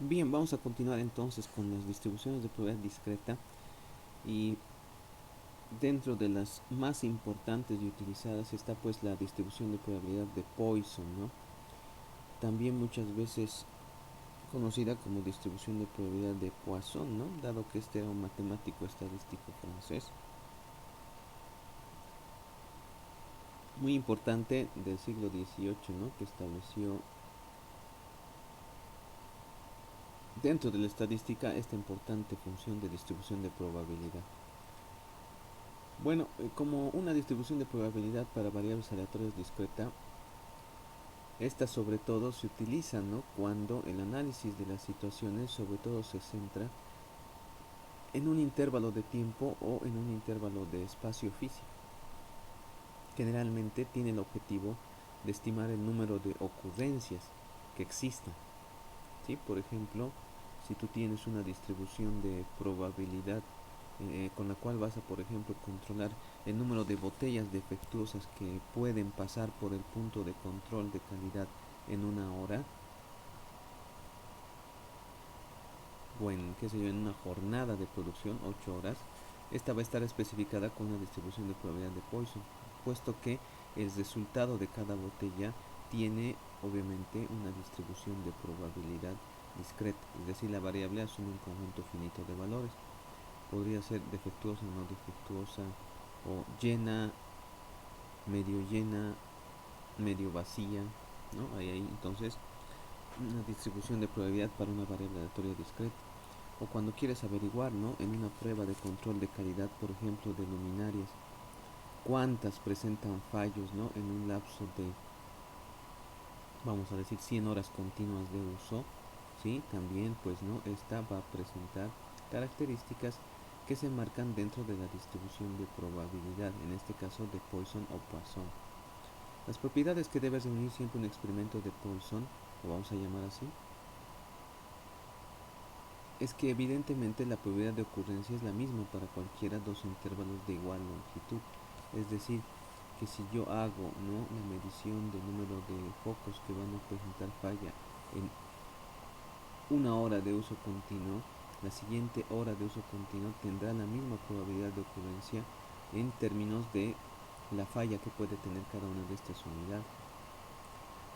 Bien, vamos a continuar entonces con las distribuciones de probabilidad discreta y dentro de las más importantes y utilizadas está pues la distribución de probabilidad de Poisson, ¿no? También muchas veces conocida como distribución de probabilidad de Poisson, ¿no? Dado que este era un matemático estadístico francés muy importante del siglo XVIII, ¿no? Que estableció dentro de la estadística esta importante función de distribución de probabilidad. Bueno, como una distribución de probabilidad para variables aleatorias discreta, esta sobre todo se utiliza, ¿no?, cuando el análisis de las situaciones sobre todo se centra en un intervalo de tiempo o en un intervalo de espacio físico. Generalmente tiene el objetivo de estimar el número de ocurrencias que existan, ¿sí? Por ejemplo, si tú tienes una distribución de probabilidad con la cual vas a, por ejemplo, controlar el número de botellas defectuosas que pueden pasar por el punto de control de calidad en una hora, o en, qué sé yo, en una jornada de producción, 8 horas, esta va a estar especificada con una distribución de probabilidad de Poisson, puesto que el resultado de cada botella tiene obviamente una distribución de probabilidad discreta, es decir, la variable asume un conjunto finito de valores. Podría ser defectuosa, no defectuosa, o llena, medio vacía, ¿no? Hay ahí entonces una distribución de probabilidad para una variable aleatoria discreta. O cuando quieres averiguar, ¿no?, en una prueba de control de calidad, por ejemplo, de luminarias, cuántas presentan fallos, ¿no?, en un lapso de, vamos a decir, 100 horas continuas de uso, ¿sí? También, pues, ¿no?, esta va a presentar características que se marcan dentro de la distribución de probabilidad, en este caso de Poisson o Poisson. Las propiedades que debe reunir siempre un experimento de Poisson, lo vamos a llamar así, es que evidentemente la probabilidad de ocurrencia es la misma para cualquiera dos intervalos de igual longitud. Es decir, que si yo hago, ¿no?, la medición del número de focos que van a presentar falla en una hora de uso continuo, la siguiente hora de uso continuo tendrá la misma probabilidad de ocurrencia en términos de la falla que puede tener cada una de estas unidades.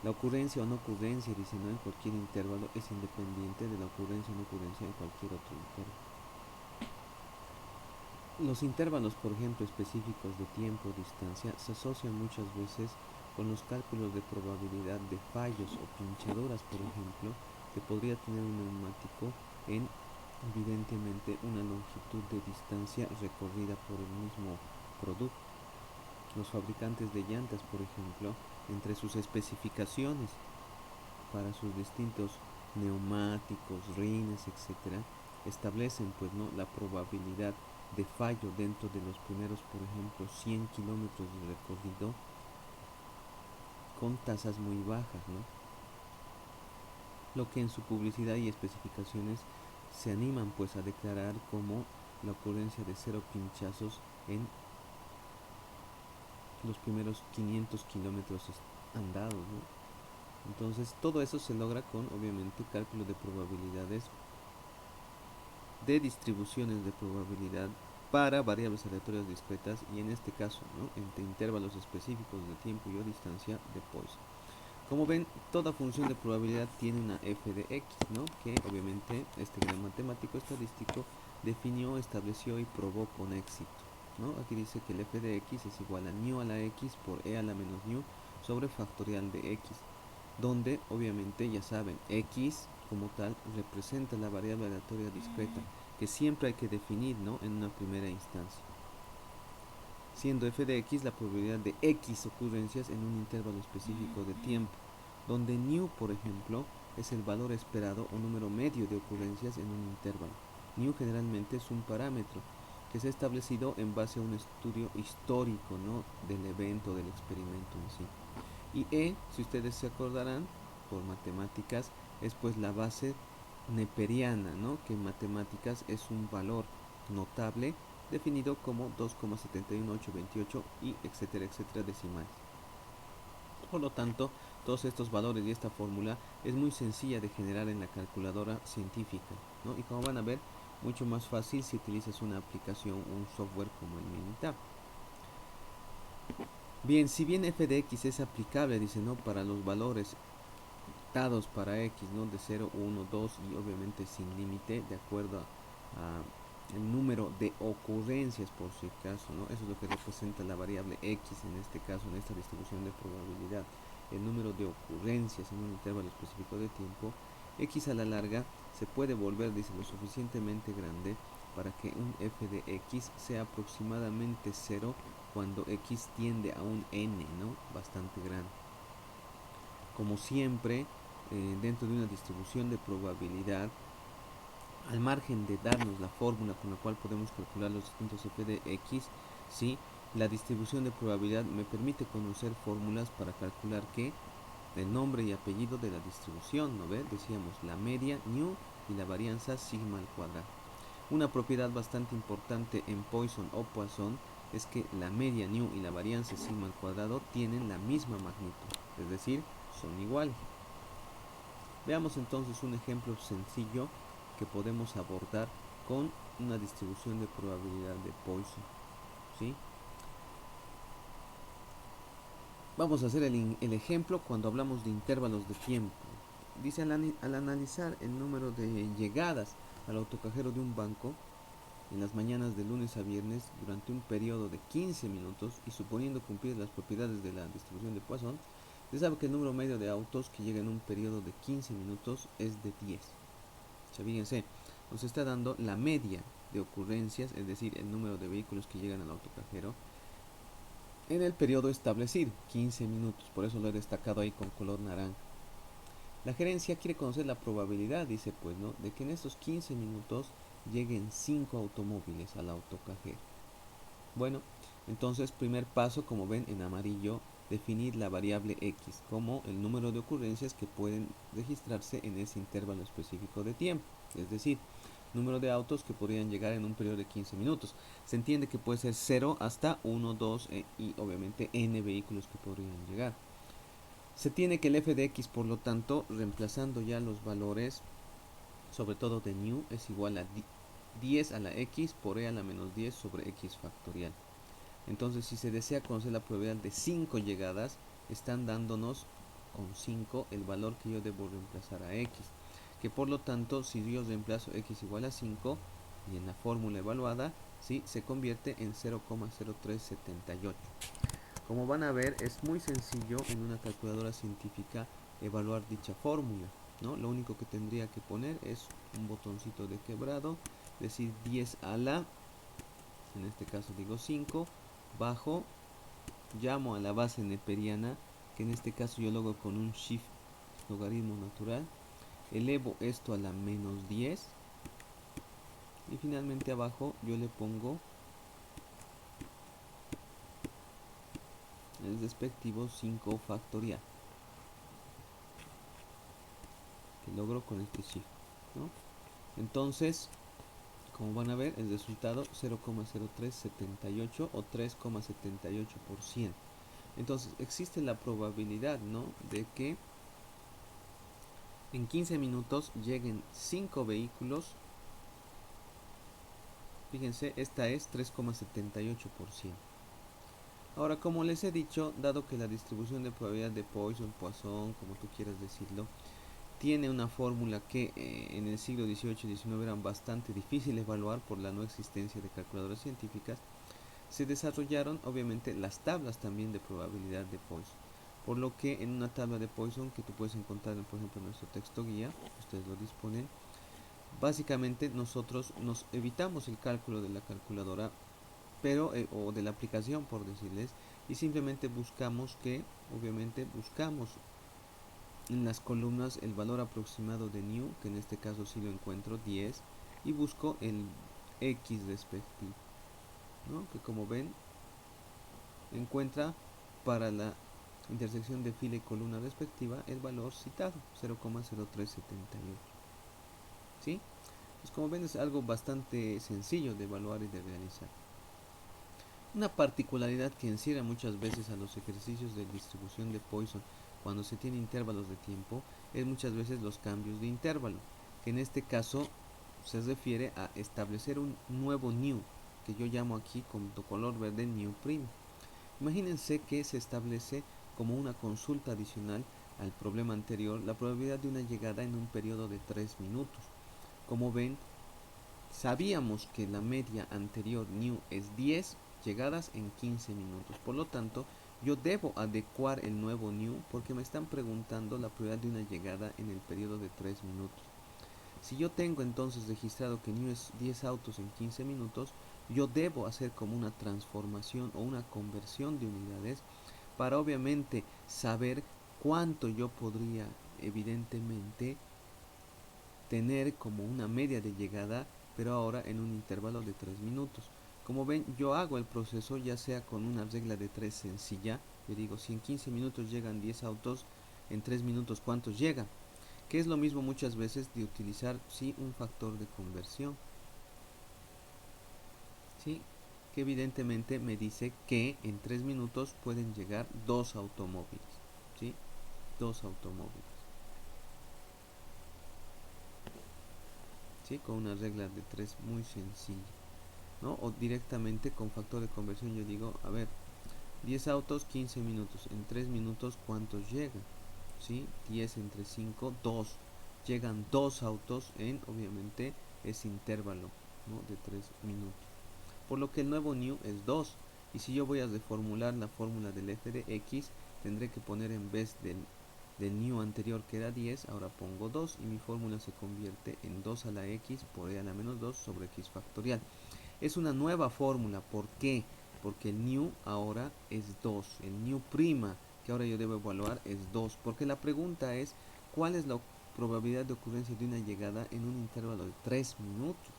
La ocurrencia o no ocurrencia, dice, ¿no?, en cualquier intervalo es independiente de la ocurrencia o no ocurrencia en cualquier otro intervalo. Los intervalos, por ejemplo, específicos de tiempo o distancia se asocian muchas veces con los cálculos de probabilidad de fallos o pinchaduras, por ejemplo, que podría tener un neumático en, evidentemente, una longitud de distancia recorrida por el mismo producto. Los fabricantes de llantas, por ejemplo, entre sus especificaciones para sus distintos neumáticos, rines, etcétera, establecen, pues, no, la probabilidad de fallo dentro de los primeros, por ejemplo, 100 kilómetros de recorrido con tasas muy bajas, ¿no? Lo que en su publicidad y especificaciones se animan, pues, a declarar como la ocurrencia de 0 pinchazos en los primeros 500 kilómetros andados, ¿no? Entonces todo eso se logra con, obviamente, cálculo de probabilidades, de distribuciones de probabilidad para variables aleatorias discretas y, en este caso, ¿no?, entre intervalos específicos de tiempo y o distancia de Poisson. Como ven, toda función de probabilidad tiene una f de x, ¿no?, que obviamente este gran matemático estadístico definió, estableció y probó con éxito, ¿no? Aquí dice que el f de x es igual a μ a la x por e a la menos μ sobre factorial de x, donde obviamente, ya saben, x como tal representa la variable aleatoria discreta que siempre hay que definir, ¿no?, en una primera instancia, siendo f de x la probabilidad de x ocurrencias en un intervalo específico de tiempo, donde nu, por ejemplo, es el valor esperado o número medio de ocurrencias en un intervalo. Nu generalmente es un parámetro que se ha establecido en base a un estudio histórico, ¿no?, del evento, del experimento en sí. Y E, si ustedes se acordarán, por matemáticas, es pues la base neperiana, ¿no?, que en matemáticas es un valor notable definido como 2,71828 y etcétera, etcétera decimales. Por lo tanto, todos estos valores y esta fórmula es muy sencilla de generar en la calculadora científica, ¿no? Y como van a ver, mucho más fácil si utilizas una aplicación, un software como el Minitab. Bien, si bien f de x es aplicable, dice, ¿no?, para los valores dados para x, ¿no?, de 0, 1, 2 y obviamente sin límite, de acuerdo a el número de ocurrencias por si acaso, ¿no? Eso es lo que representa la variable x en este caso, en esta distribución de probabilidad. El número de ocurrencias en un intervalo específico de tiempo, x a la larga se puede volver, dice, lo suficientemente grande para que un f de x sea aproximadamente 0 cuando x tiende a un n, ¿no?, bastante grande. Como siempre, dentro de una distribución de probabilidad, al margen de darnos la fórmula con la cual podemos calcular los distintos f de x, ¿sí?, la distribución de probabilidad me permite conocer fórmulas para calcular que el nombre y apellido de la distribución, ¿no ve? Decíamos la media, nu, y la varianza sigma al cuadrado. Una propiedad bastante importante en Poisson o Poisson es que la media, nu, y la varianza sigma al cuadrado tienen la misma magnitud, es decir, son iguales. Veamos entonces un ejemplo sencillo que podemos abordar con una distribución de probabilidad de Poisson, ¿sí? Vamos a hacer el ejemplo cuando hablamos de intervalos de tiempo. Dice, al analizar el número de llegadas al autocajero de un banco en las mañanas de lunes a viernes durante un periodo de 15 minutos y suponiendo cumplir las propiedades de la distribución de Poisson, se sabe que el número medio de autos que llegan en un periodo de 15 minutos es de 10. O sea, fíjense, nos está dando la media de ocurrencias, es decir, el número de vehículos que llegan al autocajero en el periodo establecido, 15 minutos, por eso lo he destacado ahí con color naranja. La gerencia quiere conocer la probabilidad, dice pues, ¿no?, de que en estos 15 minutos lleguen 5 automóviles al autocajero. Bueno, entonces primer paso, como ven en amarillo, definir la variable x como el número de ocurrencias que pueden registrarse en ese intervalo específico de tiempo, es decir, número de autos que podrían llegar en un periodo de 15 minutos. Se entiende que puede ser 0 hasta 1, 2 y obviamente n vehículos que podrían llegar. Se tiene que el f de x, por lo tanto, reemplazando ya los valores, sobre todo de nu, es igual a 10 a la x por e a la menos 10 sobre x factorial. Entonces, si se desea conocer la probabilidad de 5 llegadas, están dándonos con 5 el valor que yo debo reemplazar a x. Que por lo tanto, si yo reemplazo x igual a 5, y en la fórmula evaluada, ¿sí?, se convierte en 0,0378. Como van a ver, es muy sencillo en una calculadora científica evaluar dicha fórmula, ¿no? Lo único que tendría que poner es un botoncito de quebrado, decir 10 a la, en este caso digo 5, bajo, llamo a la base neperiana, que en este caso yo lo hago con un shift logaritmo natural, elevo esto a la menos 10 y finalmente abajo yo le pongo el respectivo 5 factorial, que logro con este shift, ¿no? Entonces, como van a ver, el resultado 0,0378 o 3,78%. Entonces, existe la probabilidad, ¿no?, de que en 15 minutos lleguen 5 vehículos. Fíjense, esta es 3,78%. Ahora, como les he dicho, dado que la distribución de probabilidad de Poisson, Poisson, como tú quieras decirlo, tiene una fórmula que en el siglo XVIII y XIX eran bastante difíciles de evaluar por la no existencia de calculadoras científicas, se desarrollaron obviamente las tablas también de probabilidad de Poisson. Por lo que en una tabla de Poisson que tú puedes encontrar, por ejemplo, en nuestro texto guía, ustedes lo disponen, básicamente nosotros nos evitamos el cálculo de la calculadora, pero o de la aplicación, por decirles, y simplemente buscamos obviamente buscamos en las columnas el valor aproximado de nu, que en este caso sí lo encuentro, 10, y busco el x respectivo, ¿no?, que como ven encuentra para la intersección de fila y columna respectiva el valor citado, 0,0378. ¿Sí? Pues como ven es algo bastante sencillo de evaluar y de realizar. Una particularidad que encierra muchas veces a los ejercicios de distribución de Poisson cuando se tiene intervalos de tiempo es muchas veces los cambios de intervalo, que en este caso se refiere a establecer un nuevo new, que yo llamo aquí con color verde new prime. Imagínense que se establece como una consulta adicional al problema anterior la probabilidad de una llegada en un periodo de 3 minutos. Como ven, sabíamos que la media anterior new es 10 llegadas en 15 minutos. Por lo tanto, yo debo adecuar el nuevo new porque me están preguntando la probabilidad de una llegada en el periodo de 3 minutos. Si yo tengo entonces registrado que new es 10 autos en 15 minutos, yo debo hacer como una transformación o una conversión de unidades para obviamente saber cuánto yo podría evidentemente tener como una media de llegada, pero ahora en un intervalo de 3 minutos. Como ven, yo hago el proceso ya sea con una regla de 3 sencilla. Yo digo, si en 15 minutos llegan 10 autos, en 3 minutos ¿cuántos llegan? Que es lo mismo muchas veces de utilizar sí un factor de conversión, sí, que evidentemente me dice que en 3 minutos pueden llegar 2 automóviles, sí, 2 automóviles, sí, con una regla de 3 muy sencilla, ¿no? O directamente con factor de conversión yo digo, a ver, 10 autos, 15 minutos, en 3 minutos ¿cuántos llegan? ¿Sí? 10 entre 5, 2. Llegan 2 autos en, obviamente, ese intervalo, ¿no? De 3 minutos. Por lo que el nuevo new es 2. Y si yo voy a reformular la fórmula del f de x, tendré que poner en vez del new anterior que era 10, ahora pongo 2 y mi fórmula se convierte en 2 a la x por e a la menos 2 sobre x factorial. Es una nueva fórmula, ¿por qué? Porque el new ahora es 2, el new prima que ahora yo debo evaluar es 2, porque la pregunta es ¿cuál es la probabilidad de ocurrencia de una llegada en un intervalo de 3 minutos?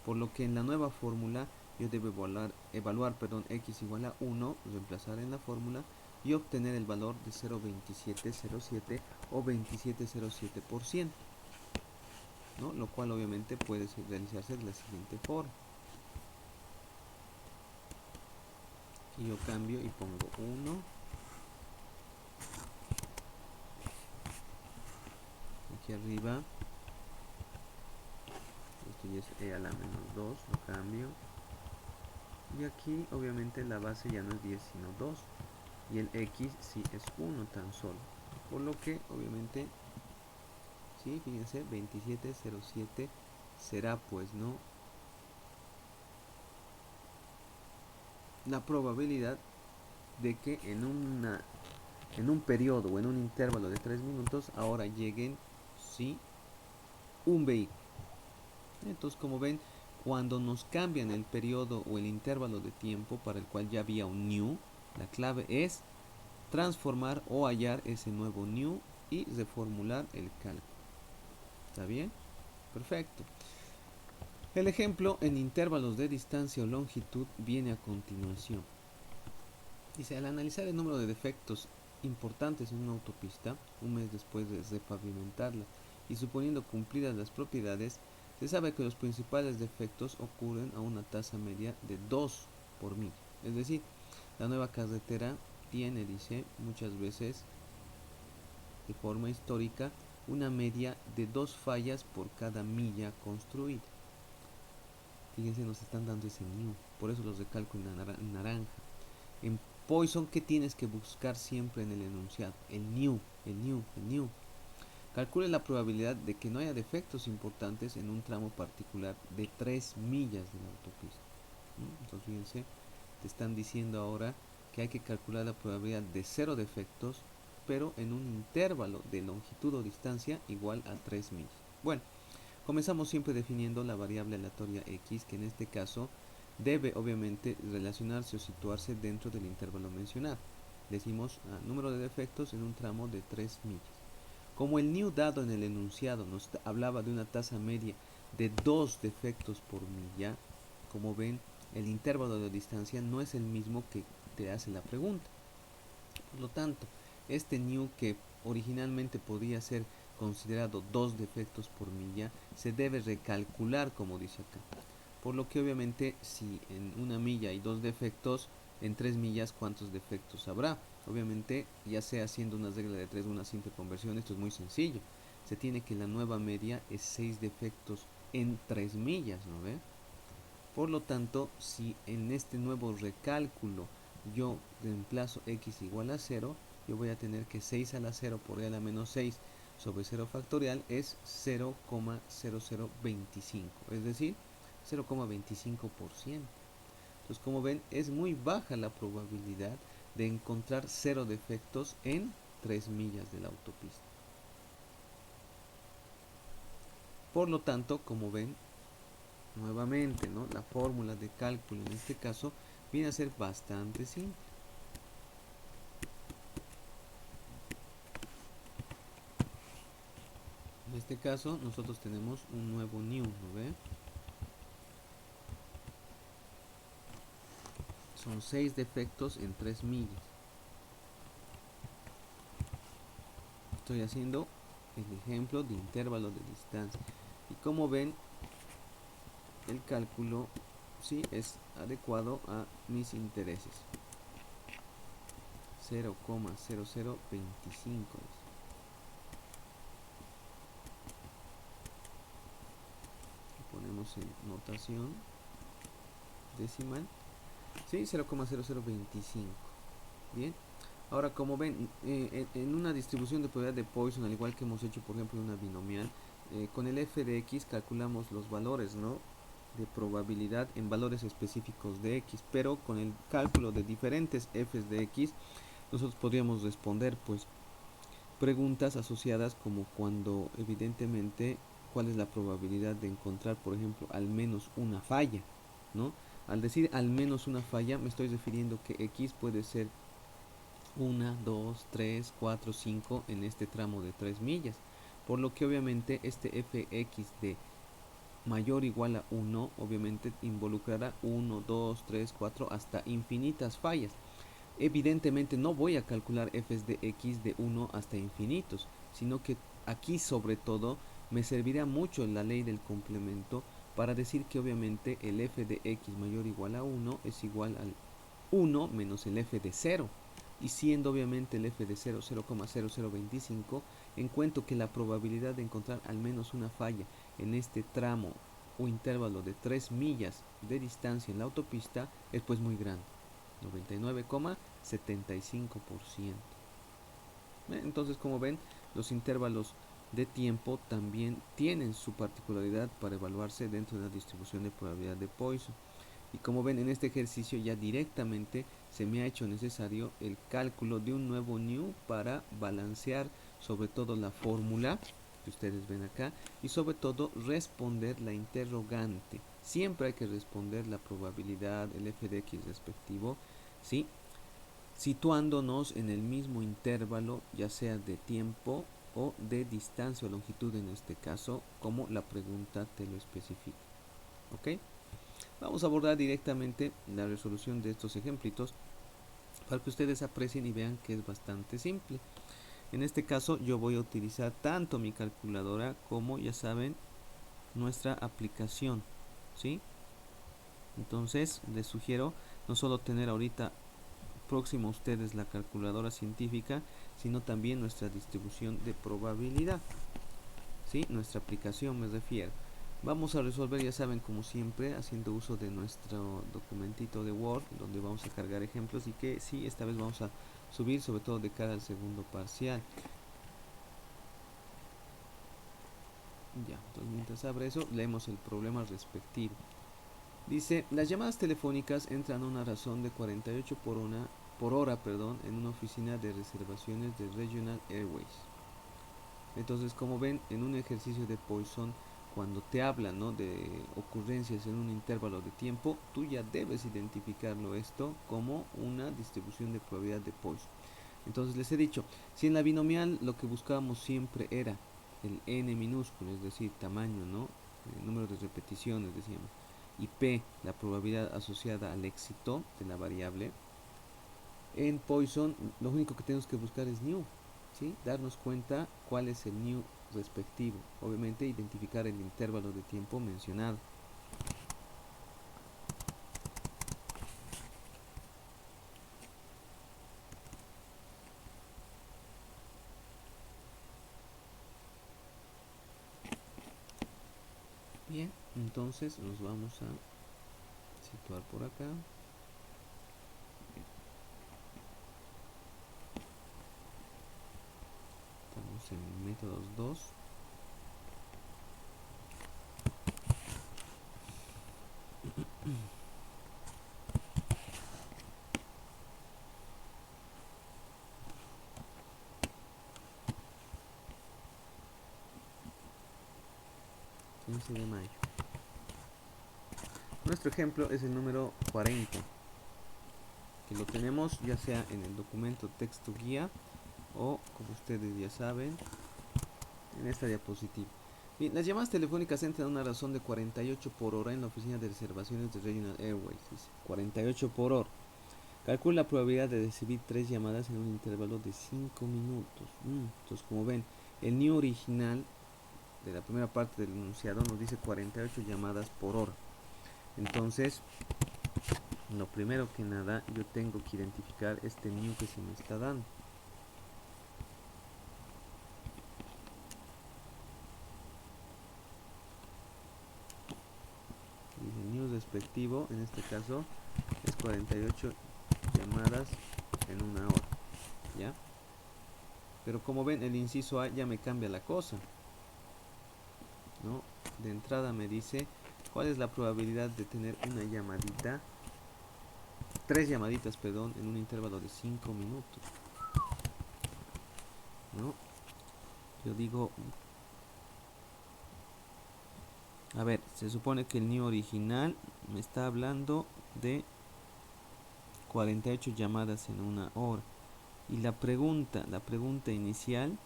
Por lo que en la nueva fórmula yo debo evaluar x igual a 1, reemplazar en la fórmula y obtener el valor de 0,2707 o 2707%, ¿no? Lo cual obviamente puede realizarse de la siguiente forma. Y yo cambio y pongo 1. Aquí arriba, esto ya es e a la menos 2, lo cambio. Y aquí obviamente la base ya no es 10 sino 2. Y el x sí es 1 tan solo. Por lo que obviamente, sí, fíjense, 2707 será pues, ¿no? La probabilidad de que en un periodo o en un intervalo de 3 minutos ahora lleguen, sí, un vehículo. Entonces, como ven, cuando nos cambian el periodo o el intervalo de tiempo para el cual ya había un new, la clave es transformar o hallar ese nuevo new y reformular el cálculo. ¿Está bien? Perfecto. El ejemplo en intervalos de distancia o longitud viene a continuación. Dice, al analizar el número de defectos importantes en una autopista, un mes después de repavimentarla y suponiendo cumplidas las propiedades, se sabe que los principales defectos ocurren a una tasa media de 2 por milla. Es decir, la nueva carretera tiene, dice, muchas veces de forma histórica, una media de 2 fallas por cada milla construida. Fíjense, nos están dando ese new, por eso los recalco en naranja. En Poisson, ¿qué tienes que buscar siempre en el enunciado? El new, el new, el new. Calcule la probabilidad de que no haya defectos importantes en un tramo particular de 3 millas de la autopista. Entonces, fíjense, te están diciendo ahora que hay que calcular la probabilidad de 0 defectos, pero en un intervalo de longitud o distancia igual a 3 millas. Bueno, comenzamos siempre definiendo la variable aleatoria x, que en este caso debe obviamente relacionarse o situarse dentro del intervalo mencionado. Decimos número de defectos en un tramo de 3 millas. Como el new dado en el enunciado nos hablaba de una tasa media de 2 defectos por milla, como ven, el intervalo de distancia no es el mismo que te hace la pregunta. Por lo tanto, este new que originalmente podría ser considerado 2 defectos por milla, se debe recalcular como dice acá. Por lo que obviamente si en una milla hay 2 defectos, en 3 millas ¿cuántos defectos habrá? Obviamente, ya sea haciendo una regla de 3 o una simple conversión, esto es muy sencillo. Se tiene que la nueva media es 6 defectos en 3 millas, ¿no ve? Por lo tanto, si en este nuevo recálculo yo reemplazo x igual a 0, yo voy a tener que 6 a la 0 por e a la menos 6 sobre 0 factorial es 0,0025, es decir, 0,25%. Entonces, como ven, es muy baja la probabilidad de encontrar 0 defectos en 3 millas de la autopista. Por lo tanto, como ven, nuevamente, ¿no?, la fórmula de cálculo en este caso viene a ser bastante simple. En este caso, nosotros tenemos un nuevo new, ¿no ve? Son 6 defectos en 3 millas. Estoy haciendo el ejemplo de intervalo de distancia. Y como ven, el cálculo sí es adecuado a mis intereses. 0,0025 es. Ponemos en notación decimal. Sí, 0,0025. Bien. Ahora, como ven, en una distribución de probabilidad de Poisson, al igual que hemos hecho, por ejemplo, en una binomial, con el f de x calculamos los valores, ¿no?, de probabilidad en valores específicos de x, pero con el cálculo de diferentes f's de x, nosotros podríamos responder, pues, preguntas asociadas como cuando, evidentemente, cuál es la probabilidad de encontrar, por ejemplo, al menos una falla, ¿no? Al decir al menos una falla, me estoy refiriendo que x puede ser 1, 2, 3, 4, 5 en este tramo de 3 millas. Por lo que obviamente este fx de mayor o igual a 1 obviamente involucrará 1, 2, 3, 4 hasta infinitas fallas. Evidentemente no voy a calcular f's de x de 1 hasta infinitos, sino que aquí sobre todo me servirá mucho la ley del complemento para decir que obviamente el f de x mayor o igual a 1 es igual al 1 menos el f de 0. Y siendo obviamente el f de 0 0,0025, encuentro que la probabilidad de encontrar al menos una falla en este tramo o intervalo de 3 millas de distancia en la autopista es pues muy grande, 99,75%. Entonces, como ven, los intervalos de tiempo también tienen su particularidad para evaluarse dentro de la distribución de probabilidad de Poisson. Y como ven, en este ejercicio ya directamente se me ha hecho necesario el cálculo de un nuevo new para balancear sobre todo la fórmula que ustedes ven acá y sobre todo responder la interrogante. Siempre hay que responder la probabilidad, el f de x respectivo, ¿sí?, situándonos en el mismo intervalo, ya sea de tiempo o de distancia o longitud en este caso, como la pregunta te lo especifica. ¿Ok? Vamos a abordar directamente la resolución de estos ejemplitos para que ustedes aprecien y vean que es bastante simple. En este caso yo voy a utilizar tanto mi calculadora como, ya saben, nuestra aplicación, ¿sí? Entonces les sugiero no solo tener ahorita próximo a ustedes la calculadora científica, sino también nuestra distribución de probabilidad, ¿sí?, nuestra aplicación me refiero. Vamos a resolver, ya saben, como siempre, haciendo uso de nuestro documentito de Word, donde vamos a cargar ejemplos y que sí, esta vez vamos a subir, sobre todo de cara al segundo parcial. Ya, entonces mientras abre eso, leemos el problema respectivo. Dice, las llamadas telefónicas entran a una razón de 48 por hora, en una oficina de reservaciones de Regional Airways. Entonces, como ven, en un ejercicio de Poisson, cuando te hablan, ¿no?, de ocurrencias en un intervalo de tiempo, tú ya debes identificarlo esto como una distribución de probabilidad de Poisson. Entonces les he dicho, si en la binomial lo que buscábamos siempre era el n minúsculo, es decir, tamaño, ¿no?, el número de repeticiones, decíamos, y p, la probabilidad asociada al éxito de la variable, en Poisson lo único que tenemos que buscar es new, ¿sí?, darnos cuenta cuál es el new respectivo, obviamente identificar el intervalo de tiempo mencionado. Bien, entonces nos vamos a situar por acá. Estamos en métodos 2. De mayo. Nuestro ejemplo es el número 40, que lo tenemos ya sea en el documento texto guía o, como ustedes ya saben, en esta diapositiva. Bien, las llamadas telefónicas entran a una razón de 48 por hora en la oficina de reservaciones de Regional Airways. Dice 48 por hora. Calcula la probabilidad de recibir 3 llamadas en un intervalo de 5 minutos. Entonces, como ven, el new original de la primera parte del enunciado nos dice 48 llamadas por hora. Entonces, lo primero que nada, yo tengo que identificar este new que se me está dando. Dice new respectivo, en este caso es 48 llamadas en una hora, ¿ya? Pero como ven, el inciso A ya me cambia la cosa, ¿no? De entrada me dice cuál es la probabilidad de tener una llamadita, 3 llamaditas, perdón, en un intervalo de 5 minutos, ¿no? Yo digo, a ver, se supone que el new original me está hablando de 48 llamadas en una hora. Y la pregunta inicial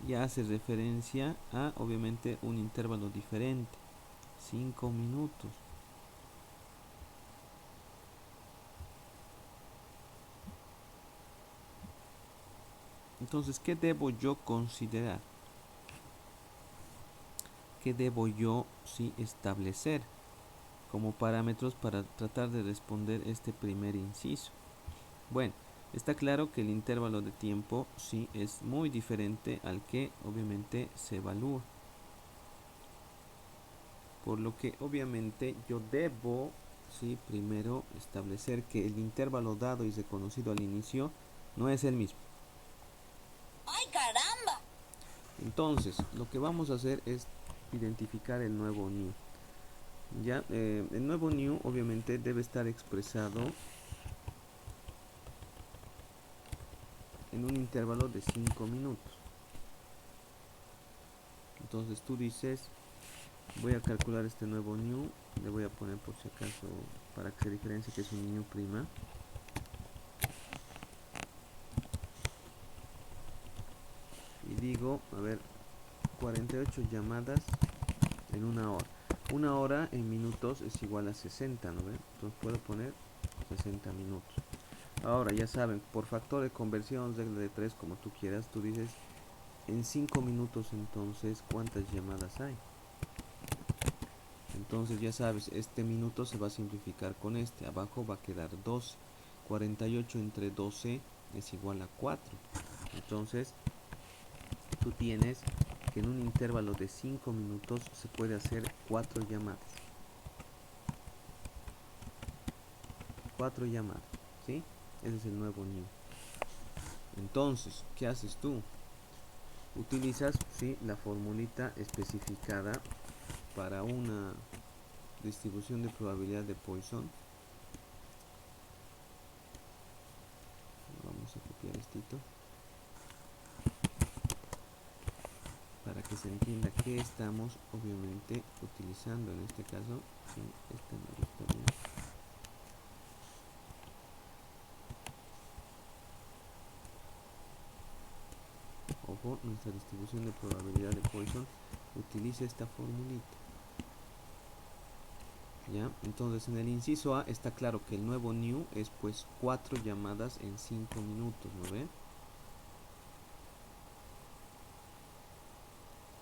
ya hace referencia a, obviamente, un intervalo diferente, 5 minutos. Entonces, ¿qué debo yo considerar? ¿Qué debo yo establecer como parámetros para tratar de responder este primer inciso? Bueno, está claro que el intervalo de tiempo sí es muy diferente al que obviamente se evalúa. Por lo que obviamente yo debo primero establecer que el intervalo dado y reconocido al inicio no es el mismo. ¡Ay, caramba! Entonces, lo que vamos a hacer es identificar el nuevo new. Ya, el nuevo new obviamente debe estar expresado en un intervalo de 5 minutos. Entonces tú dices, voy a calcular este nuevo new, le voy a poner por si acaso para que se diferencie que es un new prima. Y digo, a ver, 48 llamadas en una hora. Una hora en minutos es igual a 60, ¿no ven? Entonces puedo poner 60 minutos. Ahora ya saben, por factor de conversión, regla de 3, como tú quieras, tú dices en 5 minutos entonces cuántas llamadas hay. Entonces ya sabes, este minuto se va a simplificar con este, abajo va a quedar 12. 48 entre 12 es igual a 4. Entonces tú tienes que en un intervalo de 5 minutos se puede hacer 4 llamadas. 4 llamadas, ¿sí? Ese es el nuevo new. Entonces, ¿qué haces tú? Utilizas la formulita especificada para una distribución de probabilidad de Poisson. Vamos a copiar esto para que se entienda que estamos obviamente utilizando en este caso. Este no está bien. Ojo, nuestra distribución de probabilidad de Poisson utiliza esta formulita. ¿Ya? Entonces en el inciso A está claro que el nuevo new es pues 4 llamadas en 5 minutos, ¿no ven?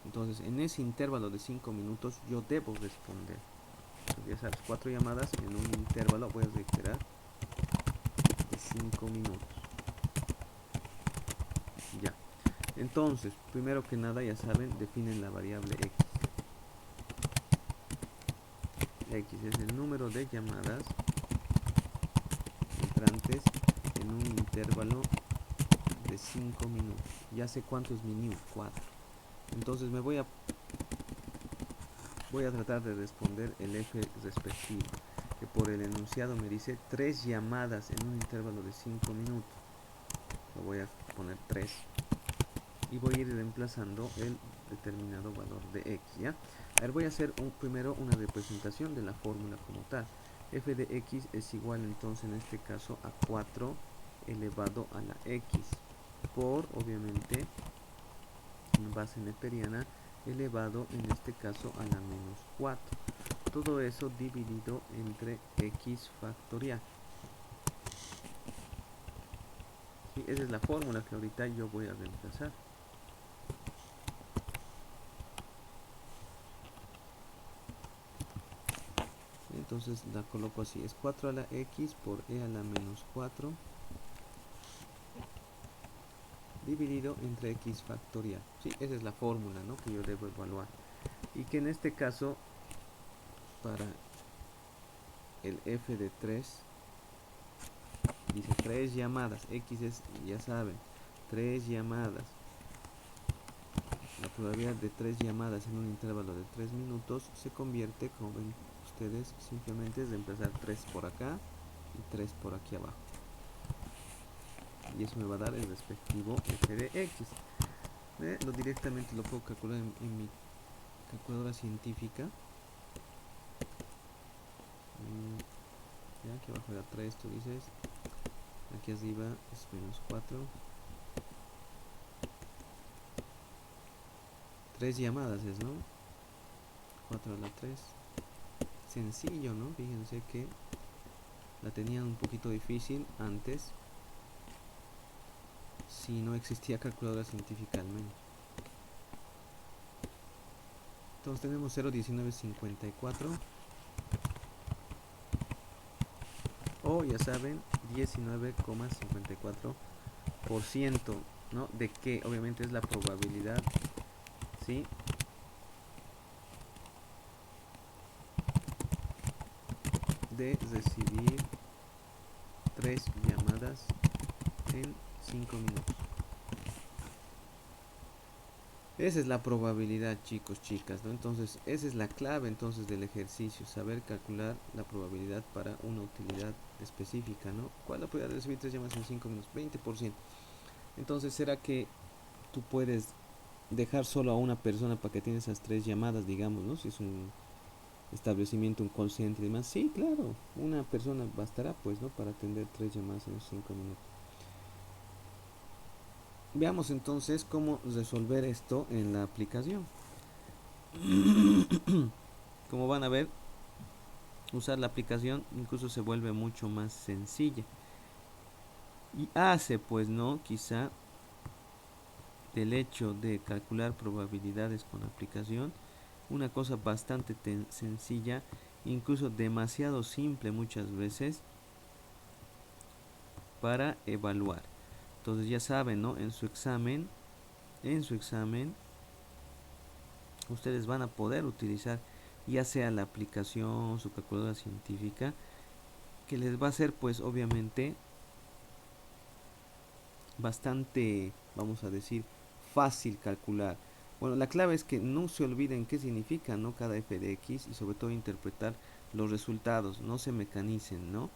Entonces en ese intervalo de 5 minutos yo debo responder. Entonces, ya sabes, 4 llamadas en un intervalo, voy a reiterar, de 5 minutos. Ya. Entonces, primero que nada, ya saben, definen la variable x. X es el número de llamadas entrantes en un intervalo de 5 minutos. Ya sé cuánto es mi new, 4. Entonces voy a tratar de responder el F respectivo, que por el enunciado me dice 3 llamadas en un intervalo de 5 minutos. Lo voy a poner 3 y voy a ir reemplazando el determinado valor de X, ¿ya? A ver, voy a hacer primero una representación de la fórmula como tal. F de X es igual entonces en este caso a 4 elevado a la X por, obviamente, en base neperiana, elevado en este caso a la menos 4. Todo eso dividido entre X factorial. ¿Sí? Esa es la fórmula que ahorita yo voy a reemplazar. Entonces la coloco así, es 4 a la X por E a la menos 4 dividido entre X factorial. ¿Sí? Esa es la fórmula, ¿no?, que yo debo evaluar. Y que en este caso, para el F de 3, dice 3 llamadas. X es, ya saben, 3 llamadas. La probabilidad de 3 llamadas en un intervalo de 3 minutos se convierte, como ven ustedes, simplemente es reemplazar 3 por acá y 3 por aquí abajo. Y eso me va a dar el respectivo F de X. Directamente lo puedo calcular en mi calculadora científica. Ya, aquí abajo era 3, tú dices. Aquí arriba es menos 4. 3 llamadas es, ¿no? 4 a la 3. Sencillo, ¿no? Fíjense que la tenían un poquito difícil antes, si no existía calculadora científica al menos. Entonces tenemos 0,1954 o, ya saben, 19,54%, ¿no? De que obviamente es la probabilidad, ¿sí?, de recibir 3 llamadas en 5 minutos. Esa es la probabilidad, chicos, chicas, ¿no? Entonces, esa es la clave entonces del ejercicio, saber calcular la probabilidad para una utilidad específica, ¿no? ¿Cuál es la probabilidad de recibir 3 llamadas en 5 minutos? 20%. Entonces, ¿será que tú puedes dejar solo a una persona para que tenga esas 3 llamadas, digamos, ¿no? Si es un establecimiento, un call center y demás. Sí, claro, una persona bastará, pues, ¿no?, para atender 3 llamadas en 5 minutos. Veamos entonces cómo resolver esto en la aplicación. Como van a ver, usar la aplicación incluso se vuelve mucho más sencilla y hace, pues, no, quizá del hecho de calcular probabilidades con aplicación una cosa bastante sencilla, incluso demasiado simple muchas veces para evaluar. Entonces ya saben, ¿no?, en su examen ustedes van a poder utilizar ya sea la aplicación, su calculadora científica, que les va a ser, pues, obviamente bastante, vamos a decir, fácil calcular. Bueno, la clave es que no se olviden qué significa, ¿no?, cada f de x, y sobre todo interpretar los resultados, no se mecanicen, ¿no?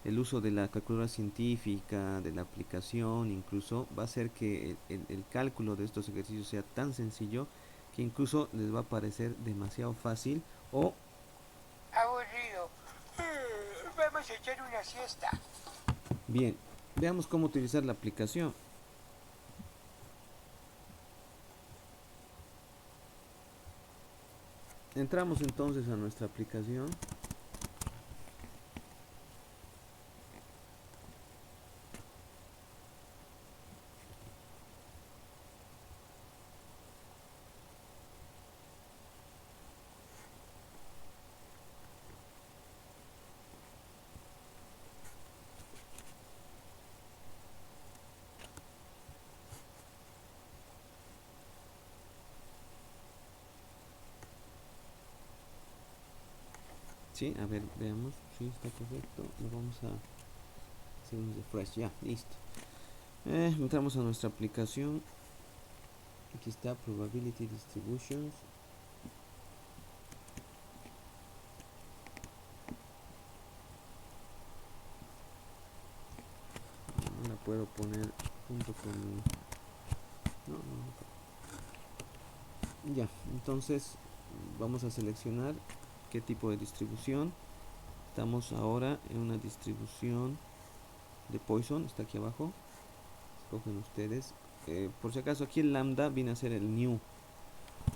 El uso de la calculadora científica, de la aplicación, incluso va a hacer que el cálculo de estos ejercicios sea tan sencillo que incluso les va a parecer demasiado fácil o aburrido. Vamos a echar una siesta. bien. Veamos cómo utilizar la aplicación. Entramos entonces a nuestra aplicación. Sí, a ver, veamos. Sí, está correcto. Lo vamos a hacer un refresh. Ya, listo. Entramos a nuestra aplicación. Aquí está Probability Distributions. No la puedo poner junto con mi... No, no. Ya, entonces vamos a seleccionar qué tipo de distribución. Estamos ahora en una distribución de Poisson, está aquí abajo. Escogen ustedes. Por si acaso, aquí el lambda viene a ser el new.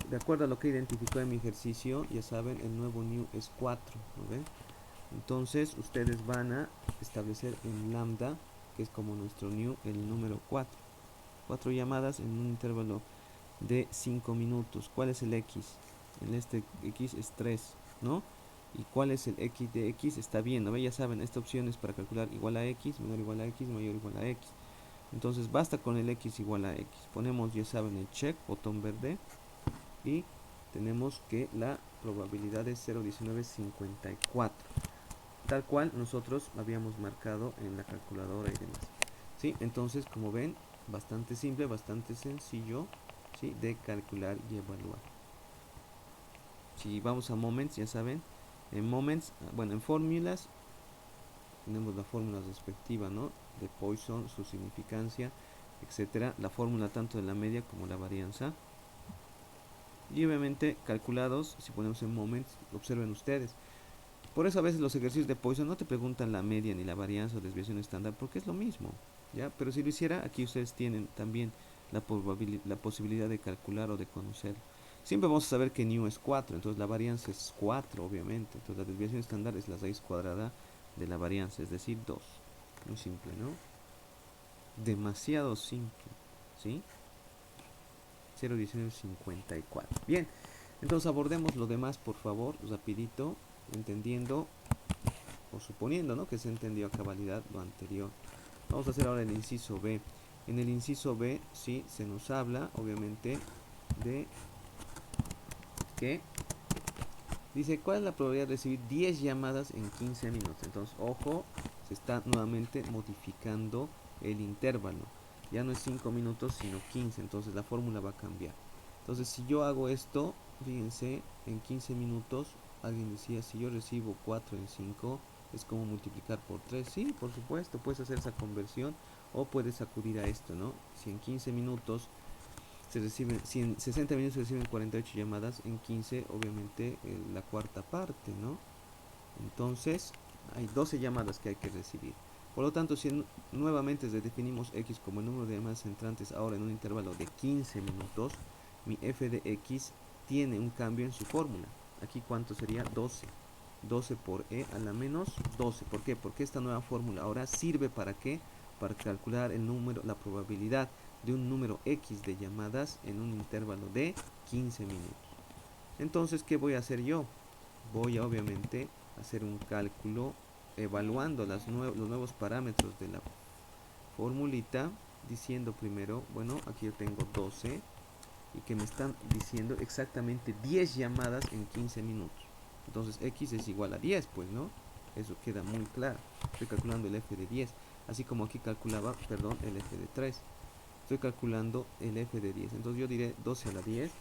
De acuerdo a lo que identificó en mi ejercicio, ya saben, el nuevo new es 4, ¿no ven? Entonces, ustedes van a establecer en lambda, que es como nuestro new, el número 4. 4 llamadas en un intervalo de 5 minutos. ¿Cuál es el x? En este x es 3, ¿no? ¿Y cuál es el x de x? Está bien, ¿no? Ya saben, esta opción es para calcular igual a x, menor igual a x, mayor igual a x. Entonces basta con el x igual a x. Ponemos, ya saben, el check, botón verde, y tenemos que la probabilidad es 0,1954, tal cual nosotros habíamos marcado en la calculadora y demás. ¿Sí? Entonces, como ven, bastante simple, bastante sencillo, ¿sí?, de calcular y evaluar. Si vamos a Moments, ya saben, en Moments, bueno, en fórmulas, tenemos la fórmula respectiva, ¿no?, de Poisson, su significancia, etcétera, la fórmula tanto de la media como la varianza. Y obviamente calculados, si ponemos en Moments, observen ustedes. Por eso a veces los ejercicios de Poisson no te preguntan la media ni la varianza o desviación estándar, porque es lo mismo, ¿ya? Pero si lo hiciera, aquí ustedes tienen también la posibilidad de calcular o de conocer. Siempre vamos a saber que nu es 4, entonces la varianza es 4, obviamente. Entonces la desviación estándar es la raíz cuadrada de la varianza, es decir, 2. Muy simple, ¿no? Demasiado simple, ¿sí? 0,1954. Bien, entonces abordemos lo demás, por favor, rapidito, entendiendo o suponiendo, ¿no?, que se entendió a cabalidad lo anterior. Vamos a hacer ahora el inciso B. En el inciso B, sí, se nos habla, obviamente, de que dice, ¿cuál es la probabilidad de recibir 10 llamadas en 15 minutos? Entonces, ojo, se está nuevamente modificando el intervalo. Ya no es 5 minutos, sino 15. Entonces, la fórmula va a cambiar. Entonces, si yo hago esto, fíjense, en 15 minutos, alguien decía, si yo recibo 4 en 5, es como multiplicar por 3. Sí, por supuesto, puedes hacer esa conversión o puedes acudir a esto, ¿no? Si en 15 minutos se reciben, si en 60 minutos se reciben 48 llamadas, en 15 obviamente la cuarta parte, ¿no? Entonces hay 12 llamadas que hay que recibir. Por lo tanto, si nuevamente definimos x como el número de llamadas entrantes ahora en un intervalo de 15 minutos, mi f de x tiene un cambio en su fórmula. Aquí, ¿cuánto sería? 12. 12 por e a la menos 12. ¿Por qué? Porque esta nueva fórmula ahora sirve para ¿qué? Para calcular el número, la probabilidad de un número x de llamadas en un intervalo de 15 minutos. Entonces, ¿qué voy a hacer yo? Voy a obviamente hacer un cálculo evaluando los nuevos parámetros de la formulita, diciendo primero, bueno, aquí yo tengo 12 y que me están diciendo exactamente 10 llamadas en 15 minutos. Entonces x es igual a 10, pues, ¿no? Eso queda muy claro. Estoy calculando el f de 10, así como aquí calculaba, perdón, el f de 3. Estoy calculando el f de 10. Entonces yo diré 12 a la 10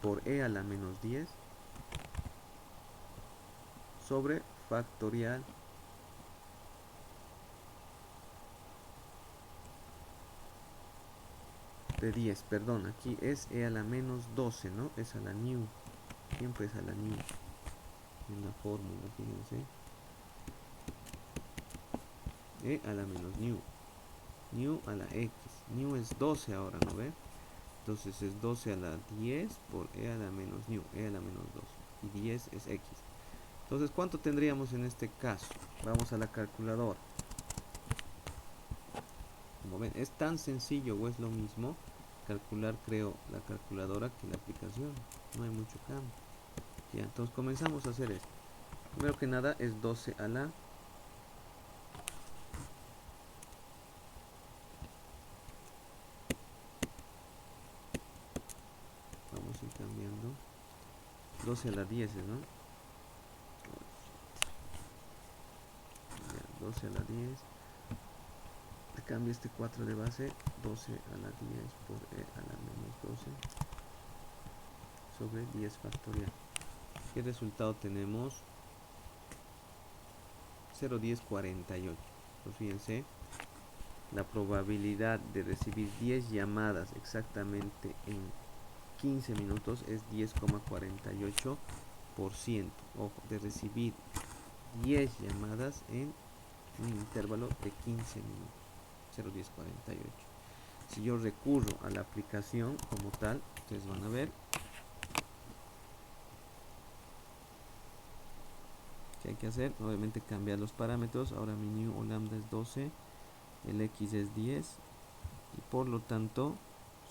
por e a la menos 10 sobre factorial de 10, perdón, aquí es e a la menos 12, ¿no? Es a la new, siempre es a la new en la fórmula, fíjense. E a la menos new a la x, new es 12 ahora, ¿no ve? Entonces es 12 a la 10 por e a la menos new, e a la menos 12, y 10 es x. Entonces, ¿cuánto tendríamos en este caso? Vamos a la calculadora. Como ven, es tan sencillo o es lo mismo calcular, creo, la calculadora que la aplicación. No hay mucho cambio. Ya, entonces comenzamos a hacer esto. Primero que nada es 12 a la... Vamos a ir cambiando. 12 a la 10, ¿no? Ya, 12 a la 10. Te cambio este 4 de base. 12 a la 10 por e a la menos 12 sobre 10 factorial. ¿Qué resultado tenemos? 0,1048. Pues fíjense, la probabilidad de recibir 10 llamadas exactamente en 15 minutos es 10,48%. Ojo, de recibir 10 llamadas en un intervalo de 15 minutos. 0,1048. Si yo recurro a la aplicación como tal, ustedes van a ver que hay que hacer, obviamente cambiar los parámetros. Ahora mi new o lambda es 12, el x es 10 y por lo tanto,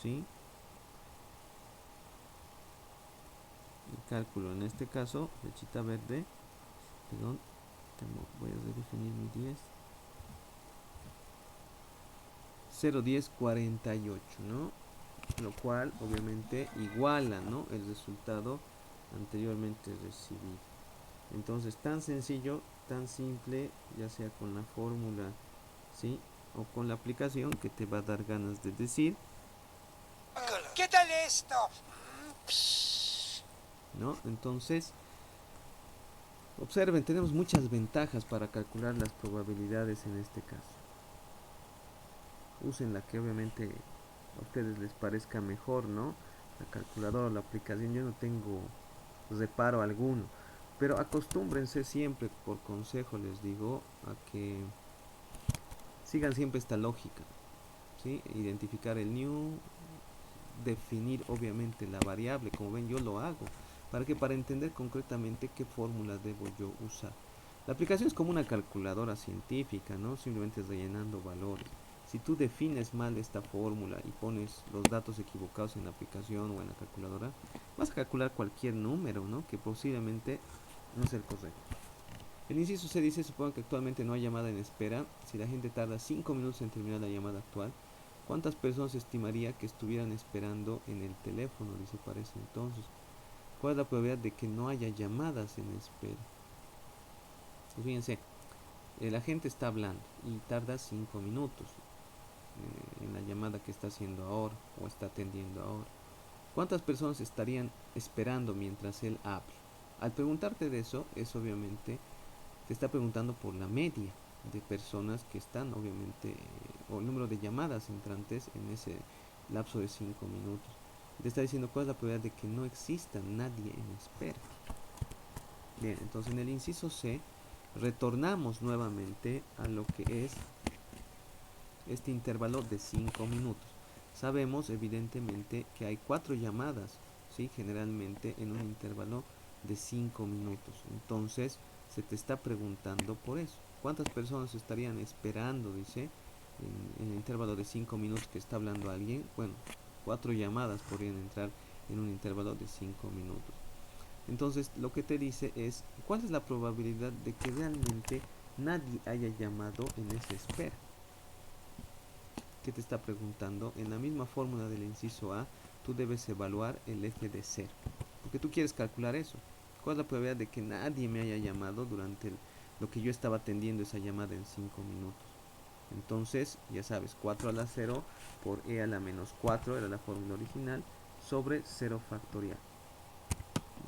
¿sí? El cálculo en este caso, flechita verde, perdón, voy a redefinir mi 10, 0,1048, ¿no? Lo cual obviamente iguala, ¿no?, el resultado anteriormente recibido. Entonces, tan sencillo, tan simple, ya sea con la fórmula, ¿sí?, o con la aplicación, que te va a dar ganas de decir, ¿Qué tal esto? ¿no? Entonces, observen, tenemos muchas ventajas para calcular las probabilidades en este caso. Usen la que obviamente a ustedes les parezca mejor, ¿no? La calculadora o la aplicación, yo no tengo reparo alguno. Pero acostúmbrense siempre, por consejo les digo, a que sigan siempre esta lógica, ¿sí? Identificar el new, definir obviamente la variable, como ven yo lo hago. ¿Para qué? Para entender concretamente qué fórmula debo yo usar. La aplicación es como una calculadora científica, ¿no? Simplemente rellenando valores. Si tú defines mal esta fórmula y pones los datos equivocados en la aplicación o en la calculadora, vas a calcular cualquier número, ¿no?, que posiblemente no sea el correcto. El inciso C dice, supongo que actualmente no hay llamada en espera. Si la gente tarda 5 minutos en terminar la llamada actual, ¿cuántas personas estimaría que estuvieran esperando en el teléfono? Dice, para ese entonces. ¿Cuál es la probabilidad de que no haya llamadas en espera? Pues fíjense, la gente está hablando y tarda 5 minutos en la llamada que está haciendo ahora o está atendiendo ahora. ¿Cuántas personas estarían esperando mientras él habla? Al preguntarte de eso, es obviamente, te está preguntando por la media de personas que están, obviamente, o el número de llamadas entrantes en ese lapso de 5 minutos. Te está diciendo cuál es la probabilidad de que no exista nadie en espera. Bien, entonces en el inciso C retornamos nuevamente a lo que es este intervalo de 5 minutos. Sabemos evidentemente que hay 4 llamadas, ¿sí?, generalmente en un intervalo de 5 minutos. Entonces se te está preguntando por eso. ¿Cuántas personas estarían esperando, dice, en el intervalo de 5 minutos que está hablando alguien? Bueno, 4 llamadas podrían entrar en un intervalo de 5 minutos. Entonces lo que te dice es, ¿cuál es la probabilidad de que realmente nadie haya llamado en esa espera? ¿Qué te está preguntando? En la misma fórmula del inciso A, tú debes evaluar el eje de 0, porque tú quieres calcular eso. ¿Cuál es la probabilidad de que nadie me haya llamado durante lo que yo estaba atendiendo esa llamada en 5 minutos? Entonces, ya sabes, 4 a la 0 por e a la menos 4 era la fórmula original, sobre 0 factorial.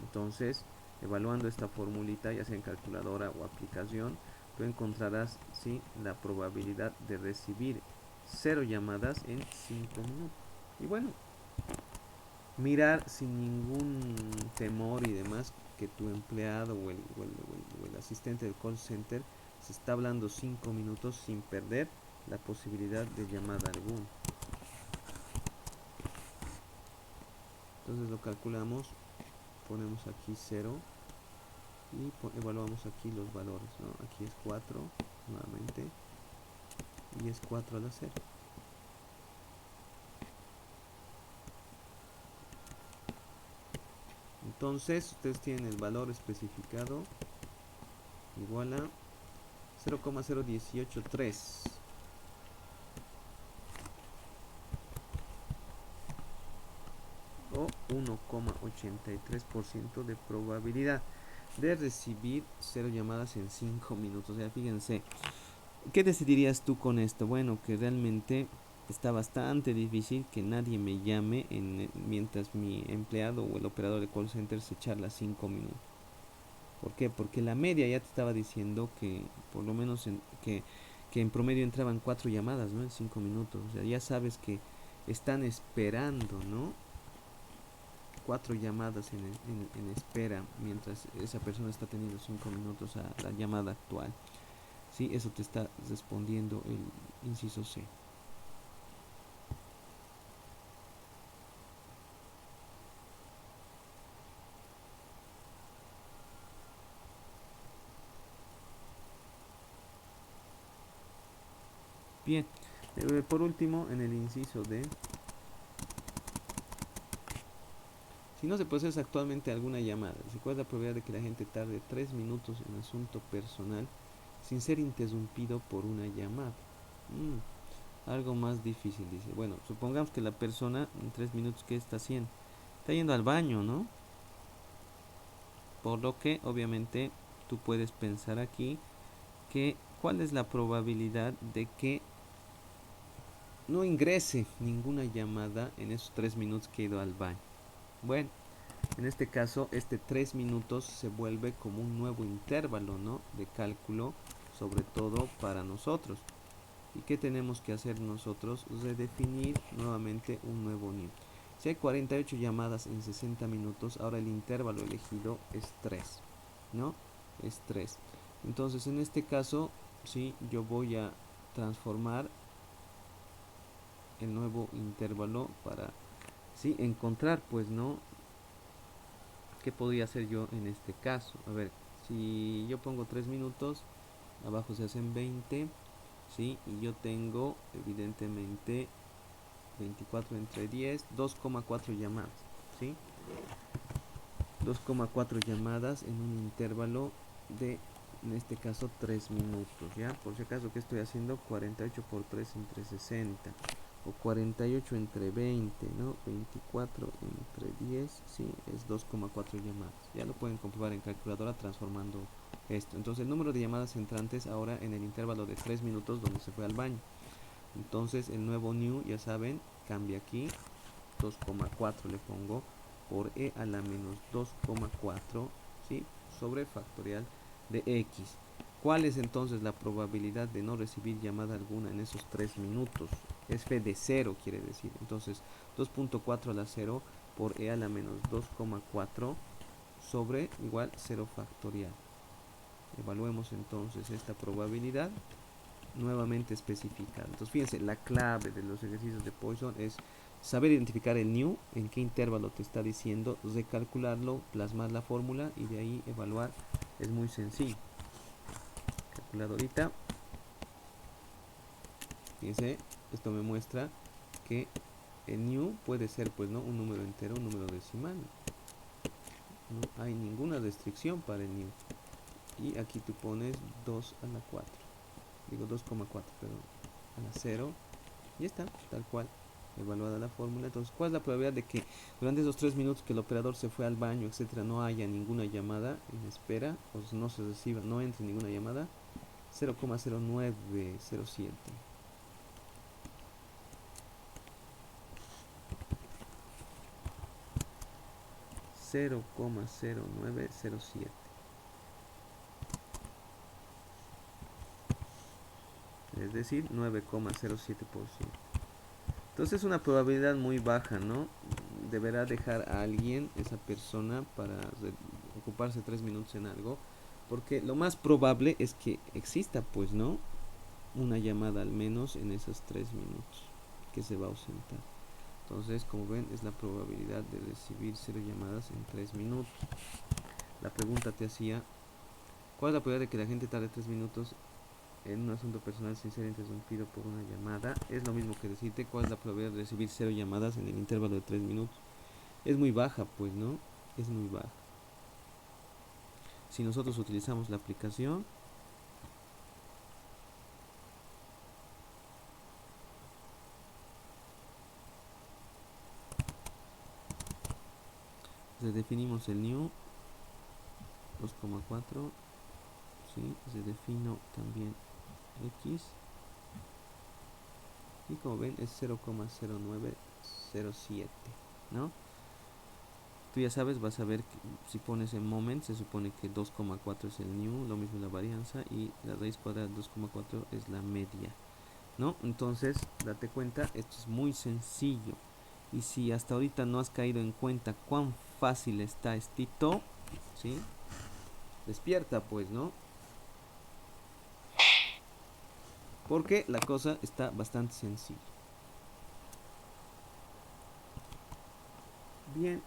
Entonces, evaluando esta formulita, ya sea en calculadora o aplicación, tú encontrarás, ¿sí?, la probabilidad de recibir 0 llamadas en 5 minutos. Y bueno, mirar sin ningún temor y demás que tu empleado o el asistente del call center se está hablando 5 minutos sin perder la posibilidad de llamada alguna. Entonces lo calculamos, ponemos aquí 0 y evaluamos aquí los valores, ¿no? Aquí es 4 nuevamente y es 4 a la 0. Entonces ustedes tienen el valor especificado igual a 0,0183. o 1,83% de probabilidad de recibir 0 llamadas en 5 minutos. O sea, fíjense, ¿qué decidirías tú con esto? Bueno, que realmente está bastante difícil que nadie me llame mientras mi empleado o el operador de call center se charla 5 minutos. ¿Por qué? Porque la media ya te estaba diciendo que por lo menos que en promedio entraban 4 llamadas, ¿no? En 5 minutos. O sea, ya sabes que están esperando, ¿no? 4 llamadas en espera mientras esa persona está teniendo 5 minutos a la llamada actual. Sí, eso te está respondiendo el inciso C. Bien, por último, en el inciso D, si no se procesa actualmente alguna llamada, ¿cuál es la probabilidad de que la gente tarde 3 minutos en asunto personal sin ser interrumpido por una llamada? Algo más difícil, dice. Bueno, supongamos que la persona en 3 minutos, ¿qué está haciendo? Está yendo al baño, ¿no? Por lo que, obviamente, tú puedes pensar aquí que cuál es la probabilidad de que no ingrese ninguna llamada en esos 3 minutos que he ido al baño. Bueno, en este caso, este 3 minutos se vuelve como un nuevo intervalo, ¿no? De cálculo, sobre todo para nosotros. ¿Y qué tenemos que hacer nosotros? Redefinir nuevamente un nuevo new. Si hay 48 llamadas en 60 minutos, ahora el intervalo elegido es 3, ¿no? Es 3. Entonces, en este caso, sí, yo voy a transformar el nuevo intervalo para, sí, encontrar, pues, ¿no? ¿Qué podría hacer yo en este caso? A ver, si yo pongo 3 minutos, abajo se hacen 20, ¿sí? Y yo tengo, evidentemente, 24 entre 10, 2,4 llamadas, ¿sí? 2,4 llamadas en un intervalo de, en este caso, 3 minutos, ¿ya? Por si acaso, ¿qué estoy haciendo? 48 por 3 entre 60, o 48 entre 20, ¿no? 24 entre 10, sí, es 2,4 llamadas. Ya lo pueden comprobar en calculadora transformando esto. Entonces, el número de llamadas entrantes ahora en el intervalo de 3 minutos donde se fue al baño. Entonces, el nuevo new, ya saben, cambia aquí, 2,4 le pongo por e a la menos 2,4, ¿sí? Sobre factorial de x. ¿Cuál es entonces la probabilidad de no recibir llamada alguna en esos 3 minutos? Es f de 0, quiere decir. Entonces, 2,4 a la 0 por e a la menos 2,4 sobre igual 0 factorial. Evaluemos entonces esta probabilidad nuevamente especificada. Entonces, fíjense, la clave de los ejercicios de Poisson es saber identificar el new, en qué intervalo te está diciendo, recalcularlo, plasmar la fórmula y de ahí evaluar. Es muy sencillo. Calculadorita. Fíjense, esto me muestra que el new puede ser, pues, ¿no? Un número entero, un número decimal. No hay ninguna restricción para el new. Y aquí tú pones 2 a la 4. Digo 2,4, perdón. A la 0. Y está, tal cual. Evaluada la fórmula. Entonces, ¿cuál es la probabilidad de que durante esos 3 minutos que el operador se fue al baño, etcétera, no haya ninguna llamada en espera, o no se reciba, no entre ninguna llamada? 0,0907. 0,0907. Es decir, 9,07%. Entonces es una probabilidad muy baja, ¿no? Deberá dejar a alguien, esa persona, para ocuparse 3 minutos en algo, porque lo más probable es que exista, pues, ¿no? Una llamada al menos en esos 3 minutos que se va a ausentar. Entonces, como ven, es la probabilidad de recibir 0 llamadas en 3 minutos. La pregunta te hacía, ¿cuál es la probabilidad de que la gente tarde 3 minutos en un asunto personal sin ser interrumpido por una llamada? Es lo mismo que decirte cuál es la probabilidad de recibir 0 llamadas en el intervalo de 3 minutos. Es muy baja, pues, ¿no? Es muy baja. Si nosotros utilizamos la aplicación, redefinimos el new 2,4, ¿sí? Redefino también x y como ven es 0,0907, ¿no? Tú ya sabes, vas a ver que si pones en moment se supone que 2,4 es el new, lo mismo la varianza, y la raíz cuadrada de 2,4 es la media, ¿no? Entonces, date cuenta, esto es muy sencillo. Y si hasta ahorita no has caído en cuenta cuán fácil está estito, ¿sí? Despierta pues, ¿no? Porque la cosa está bastante sencilla. Bien.